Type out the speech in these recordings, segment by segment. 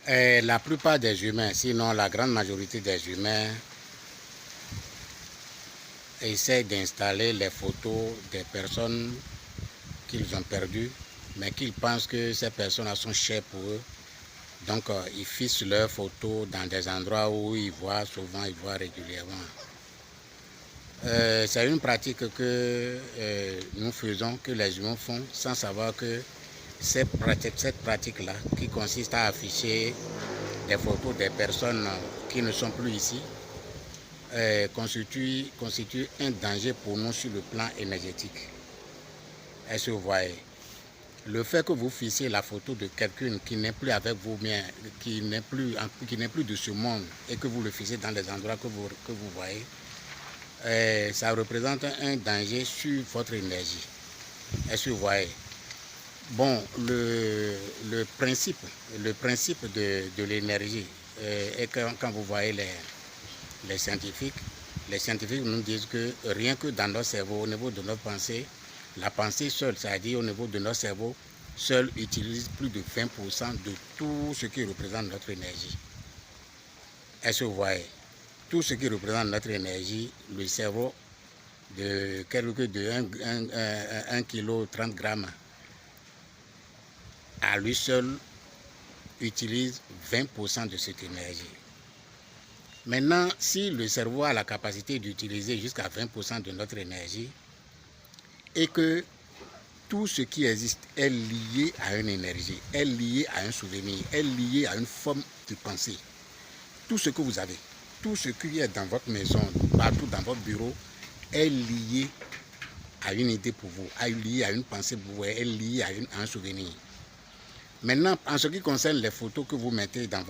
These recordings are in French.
La plupart des humains, sinon la grande majorité des humains, essaient d'installer les photos des personnes qu'ils ont perdues, mais qu'ils pensent que ces personnes sont chères pour eux. Donc, ils fichent leurs photos dans des endroits où ils voient souvent, ils voient régulièrement. C'est une pratique que nous faisons, que les humains font, sans savoir que cette pratique-là, qui consiste à afficher des photos des personnes qui ne sont plus ici, constitue un danger pour nous sur le plan énergétique. Est-ce que vous voyez? Le fait que vous fichiez la photo de quelqu'un qui n'est plus avec vous, qui n'est plus de ce monde, et que vous le fichez dans les endroits que vous voyez, ça représente un danger sur votre énergie. Est-ce que vous voyez? Bon, le principe de l'énergie est que quand vous voyez les scientifiques nous disent que rien que dans notre cerveau, au niveau de notre pensée, la pensée seule, c'est-à-dire au niveau de notre cerveau, seul utilise plus de 20% de tout ce qui représente notre énergie. Est-ce que vous voyez? Tout ce qui représente notre énergie, le cerveau de 1 kg 30 grammes, à lui seul utilise 20% de cette énergie. Maintenant, si le cerveau a la capacité d'utiliser jusqu'à 20% de notre énergie et que tout ce qui existe est lié à une énergie, est lié à un souvenir, est lié à une forme de pensée, tout ce que vous avez, tout ce qui est dans votre maison, partout dans votre bureau, est lié à une idée pour vous, est lié à une pensée pour vous, est lié à un souvenir. Maintenant, en ce qui concerne les photos que vous mettez dans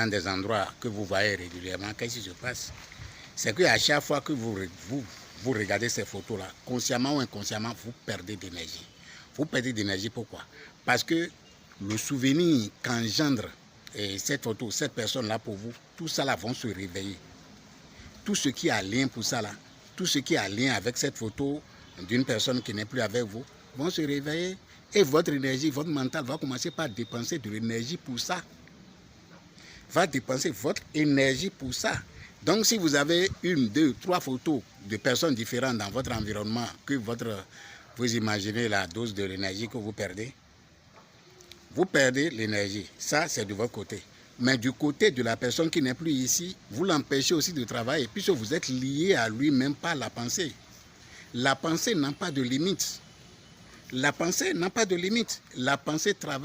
des endroits que vous voyez régulièrement, qu'est-ce qui se passe? C'est qu'à chaque fois que vous regardez ces photos-là, consciemment ou inconsciemment, vous perdez d'énergie. Vous perdez d'énergie, pourquoi? Parce que le souvenir qu'engendre cette photo, cette personne-là pour vous, tout ça là vont se réveiller. Tout ce qui a lien pour ça là, tout ce qui a lien avec cette photo d'une personne qui n'est plus avec vous, vont se réveiller. Et votre énergie, votre mental va commencer par dépenser de l'énergie pour ça. Va dépenser votre énergie pour ça. Donc, si vous avez 1, 2, 3 photos de personnes différentes dans votre environnement, que vous imaginez la dose de l'énergie que vous perdez l'énergie. Ça, c'est de votre côté. Mais du côté de la personne qui n'est plus ici, vous l'empêchez aussi de travailler, puisque vous êtes lié à lui-même par la pensée. La pensée n'a pas de limite. La pensée n'a pas de limite. La pensée travaille.